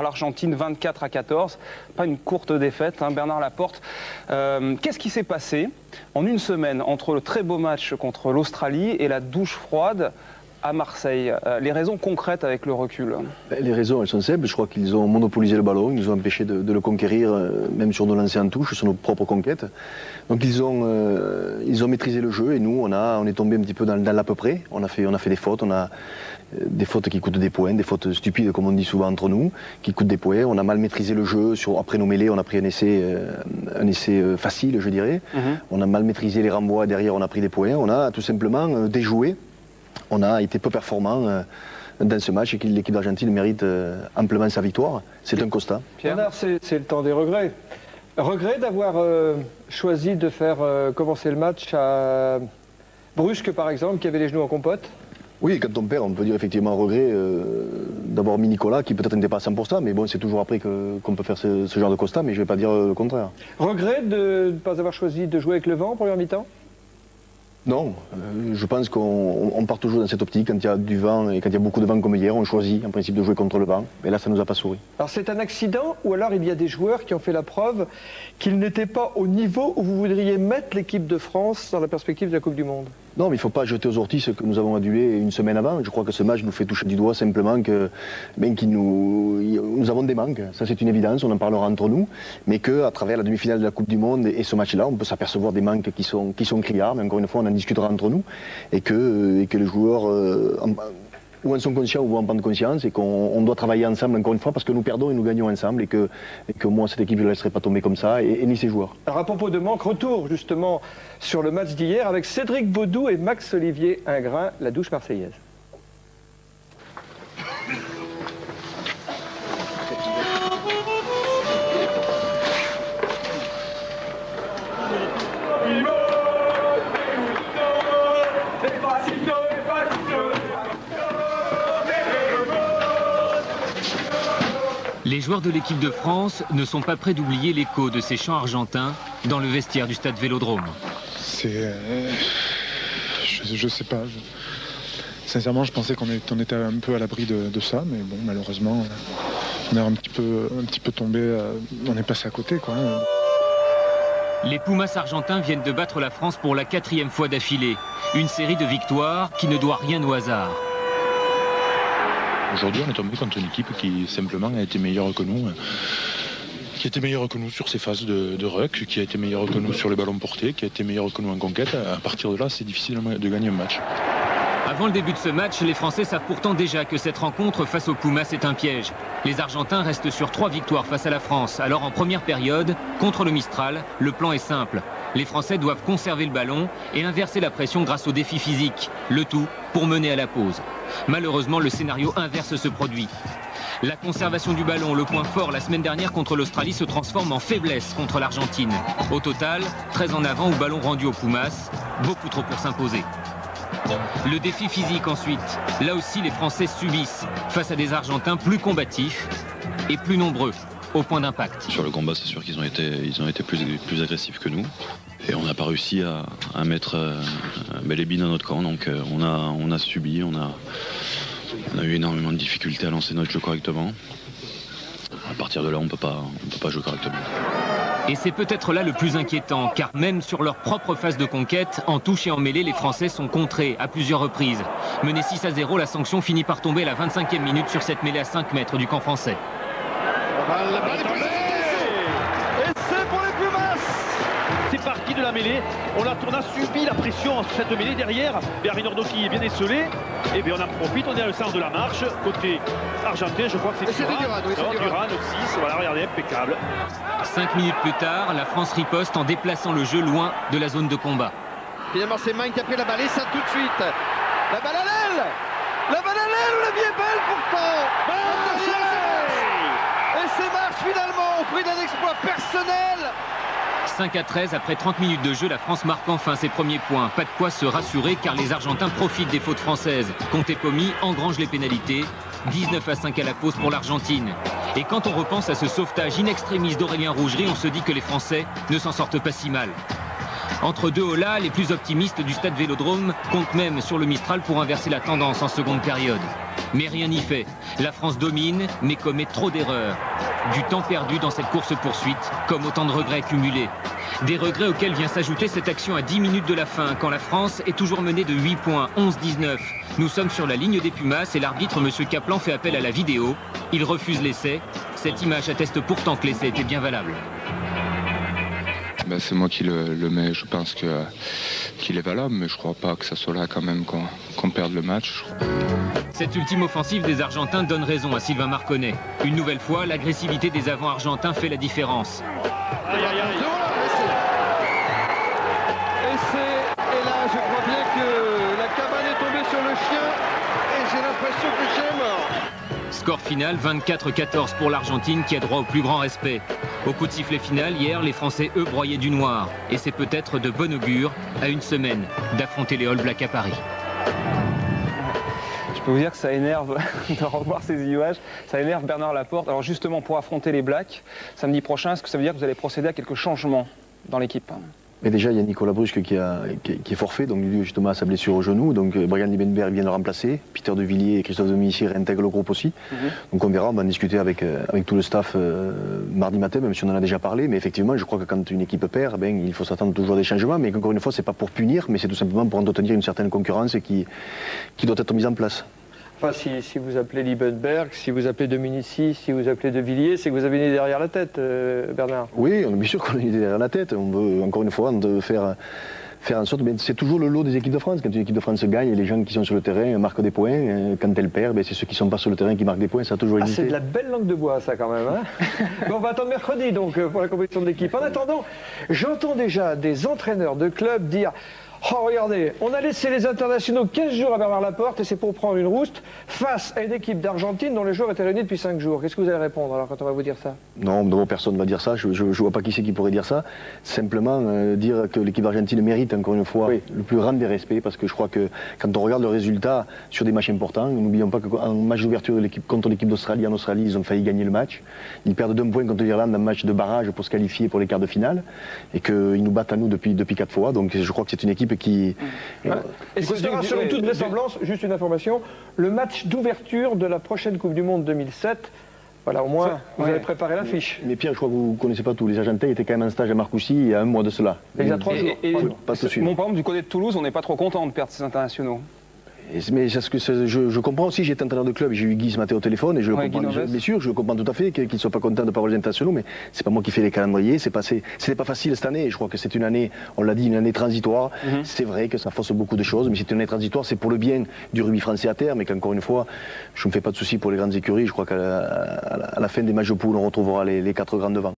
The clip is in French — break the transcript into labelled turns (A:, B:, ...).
A: L'Argentine 24-14, pas une courte défaite, hein, Bernard Laporte. Qu'est-ce qui s'est passé en une semaine entre le très beau match contre l'Australie et la douche froide à Marseille? Les raisons concrètes avec le recul?
B: Les raisons, elles sont simples. Je crois qu'ils ont monopolisé le ballon, ils nous ont empêché de le conquérir, même sur nos lancers en touche, sur nos propres conquêtes. Donc ils ont maîtrisé le jeu et nous, on est tombé un petit peu dans l'à peu près. On a fait des fautes, on a des fautes qui coûtent des points, des fautes stupides comme on dit souvent entre nous, qui coûtent des points. On a mal maîtrisé le jeu. Après nos mêlées, on a pris un essai facile, je dirais. On a mal maîtrisé les renvois, derrière on a pris des points. On a tout simplement déjoué. On a été peu performant dans ce match et que l'équipe d'Argentine mérite amplement sa victoire. C'est un constat.
C: Bernard, c'est le temps des regrets. Regret d'avoir choisi de faire commencer le match à Brusque, par exemple, qui avait les genoux en compote?
B: Oui, quand on perd, on peut dire effectivement regret d'avoir mis Nicolas, qui peut-être n'était pas à 100%, mais bon, c'est toujours après qu'on peut faire ce genre de constat, mais je ne vais pas dire le contraire.
C: Regret de ne pas avoir choisi de jouer avec le vent en première mi-temps?
B: Non, je pense qu'on part toujours dans cette optique. Quand il y a du vent et quand il y a beaucoup de vent comme hier, on choisit en principe de jouer contre le vent. Mais là, ça ne nous a pas souri. Alors
C: c'est un accident ou alors il y a des joueurs qui ont fait la preuve qu'ils n'étaient pas au niveau où vous voudriez mettre l'équipe de France dans la perspective de la Coupe du Monde?
B: Non, mais il ne faut pas jeter aux orties ce que nous avons adulé une semaine avant. Je crois que ce match nous fait toucher du doigt simplement que nous avons des manques. Ça, c'est une évidence, on en parlera entre nous. Mais qu'à travers la demi-finale de la Coupe du Monde et ce match-là, on peut s'apercevoir des manques qui sont criards. Mais encore une fois, on en discutera entre nous. Et que les joueurs ou en sont conscients ou en prennent conscience et qu'on doit travailler ensemble encore une fois parce que nous perdons et nous gagnons ensemble et que moi cette équipe je ne la laisserai pas tomber comme ça et ni ses joueurs.
C: Alors à propos de manque, retour justement sur le match d'hier avec Cédric Baudou et Max-Olivier Ingrain, la douche marseillaise.
D: Les joueurs de l'équipe de France ne sont pas prêts d'oublier l'écho de ces chants argentins dans le vestiaire du stade Vélodrome.
E: Je sais pas. Sincèrement, je pensais qu'on était un peu à l'abri de ça, mais bon, malheureusement, on est un petit peu tombé, on est passé à côté, quoi.
D: Les Pumas argentins viennent de battre la France pour la 4e fois d'affilée. Une série de victoires qui ne doit rien au hasard.
F: Aujourd'hui, on est tombé contre une équipe qui simplement a été meilleure que nous. Qui a été meilleure que nous sur ses phases de ruck, qui a été meilleure que nous sur les ballons portés, qui a été meilleure que nous en conquête. À partir de là, c'est difficile de gagner un match.
D: Avant le début de ce match, les Français savent pourtant déjà que cette rencontre face aux Pumas est un piège. Les Argentins restent sur 3 victoires face à la France. Alors en première période, contre le Mistral, le plan est simple. Les Français doivent conserver le ballon et inverser la pression grâce au défi physique. Le tout pour mener à la pause. Malheureusement, le scénario inverse se produit. La conservation du ballon, le point fort la semaine dernière contre l'Australie, se transforme en faiblesse contre l'Argentine. Au total, 13 en avant ou ballon rendu aux Pumas, beaucoup trop pour s'imposer. Le défi physique ensuite. Là aussi, les Français subissent face à des Argentins plus combatifs et plus nombreux au point d'impact.
F: Sur le combat, c'est sûr qu'ils ont été plus agressifs que nous. Et on n'a pas réussi à mettre les billes dans notre camp. Donc on a subi, on a eu énormément de difficultés à lancer notre jeu correctement. À partir de là, on peut pas jouer correctement.
D: Et c'est peut-être là le plus inquiétant, car même sur leur propre phase de conquête, en touche et en mêlée, les Français sont contrés à plusieurs reprises. Menés 6-0, la sanction finit par tomber à la 25e minute sur cette mêlée à 5 mètres du camp français.
G: Et c'est pour les Pumas. C'est parti de la mêlée. On a subi la pression sur cette mêlée derrière. Bernardo qui est bien esselé. Et bien on en profite, on est à le sens de la marche. Côté argentin, je crois que c'est Duran, 6, voilà, regardez, impeccable.
D: 5 minutes plus tard, la France riposte en déplaçant le jeu loin de la zone de combat.
G: Finalement, c'est Magne qui a pris la balle et ça tout de suite. La balle à l'aile. La balle à l'aile, la vie est belle pourtant. Et c'est marche finalement au prix d'un exploit personnel.
D: 5-13, après 30 minutes de jeu, la France marque enfin ses premiers points. Pas de quoi se rassurer car les Argentins profitent des fautes françaises. Conte Pomi engrange les pénalités. 19-5 à la pause pour l'Argentine. Et quand on repense à ce sauvetage in extremis d'Aurélien Rougerie, on se dit que les Français ne s'en sortent pas si mal. Entre deux Ola, les plus optimistes du stade Vélodrome comptent même sur le Mistral pour inverser la tendance en seconde période. Mais rien n'y fait. La France domine, mais commet trop d'erreurs. Du temps perdu dans cette course-poursuite, comme autant de regrets cumulés. Des regrets auxquels vient s'ajouter cette action à 10 minutes de la fin, quand la France est toujours menée de 8 points, 11-19. Nous sommes sur la ligne des Pumas et l'arbitre, M. Kaplan, fait appel à la vidéo. Il refuse l'essai. Cette image atteste pourtant que l'essai était bien valable.
H: C'est moi qui le mets, je pense qu'il est valable, mais je crois pas que ça soit là quand même qu'on perde le match.
D: Cette ultime offensive des Argentins donne raison à Sylvain Marconnet. Une nouvelle fois, l'agressivité des avants argentins fait la différence.
G: Aïe, aïe, aïe.
C: Et là, je crois bien que la cabane est tombée sur le chien et j'ai l'impression que le chien est mort.
D: Score final 24-14 pour l'Argentine qui a droit au plus grand respect. Au coup de sifflet final, hier, les Français, eux, broyaient du noir. Et c'est peut-être de bon augure, à une semaine, d'affronter les All Blacks à Paris.
A: Je peux vous dire que ça énerve de revoir ces images. Ça énerve Bernard Laporte. Alors justement, pour affronter les Blacks, samedi prochain, est-ce que ça veut dire que vous allez procéder à quelques changements dans l'équipe ?
B: Mais déjà, il y a Nicolas Brusque qui est forfait, donc lui justement a sa blessure au genou. Donc Brian Liebenberg vient le remplacer. Peter De Villiers et Christophe Dominici réintègrent le groupe aussi. Donc on verra, on va en discuter avec tout le staff mardi matin, même si on en a déjà parlé. Mais effectivement, je crois que quand une équipe perd, il faut s'attendre toujours à des changements. Mais encore une fois, c'est pas pour punir, mais c'est tout simplement pour entretenir une certaine concurrence qui doit être mise en place.
C: Enfin, si vous appelez Liebenberg, si vous appelez Dominici, si vous appelez De Villiers, c'est que vous avez une idée derrière la tête, Bernard.
B: Oui, bien sûr qu'on a une idée derrière la tête. On veut, encore une fois, faire en sorte... Mais c'est toujours le lot des équipes de France. Quand une équipe de France gagne, les gens qui sont sur le terrain marquent des points. Quand elle perd, c'est ceux qui ne sont pas sur le terrain qui marquent des points. Ça a toujours existé.
C: C'est de la belle langue de bois, ça, quand même. Hein. Bon, on va attendre mercredi, donc, pour la compétition de l'équipe. En attendant, j'entends déjà des entraîneurs de clubs dire... Oh, regardez, on a laissé les internationaux 15 jours à Bernard Laporte et c'est pour prendre une rouste face à une équipe d'Argentine dont les joueurs étaient réunis depuis 5 jours. Qu'est-ce que vous allez répondre alors quand on va vous dire ça?
B: Non, d'abord personne ne va dire ça. Je ne vois pas qui c'est qui pourrait dire ça. Simplement dire que l'équipe d'Argentine mérite encore une fois le plus grand des respects parce que je crois que quand on regarde le résultat sur des matchs importants, n'oublions pas qu'en match d'ouverture contre l'équipe d'Australie, en Australie, ils ont failli gagner le match. Ils perdent 2 points contre l'Irlande en match de barrage pour se qualifier pour les quarts de finale et qu'ils nous battent à nous depuis 4 fois. Donc je crois que c'est une équipe qui...
C: Et ce sera selon toute vraisemblance, juste une information, le match d'ouverture de la prochaine Coupe du Monde 2007. Voilà, au moins, vous avez préparé l'affiche.
B: Mais Pierre, je crois que vous ne connaissez pas tous. Les Argentins étaient quand même en stage à Marcoussis il y a 1 mois de cela.
C: Il y a 3 jours.
B: Pas tout de suite.
A: Mon par exemple, du côté de Toulouse, on n'est pas trop content de perdre ces internationaux.
B: Mais je comprends aussi, j'étais entraîneur de club, j'ai eu Guy ce matin au téléphone et je le comprends, bien sûr, je le comprends tout à fait qu'ils ne soient pas contents de parler internationaux, mais c'est pas moi qui fais les calendriers, c'était pas facile cette année, je crois que c'est une année, on l'a dit, une année transitoire, c'est vrai que ça fausse beaucoup de choses, mais c'est une année transitoire, c'est pour le bien du rugby français à terme, mais qu'encore une fois, je ne me fais pas de soucis pour les grandes écuries, je crois qu'à la fin des matchs de poule, on retrouvera les 4 grands devant.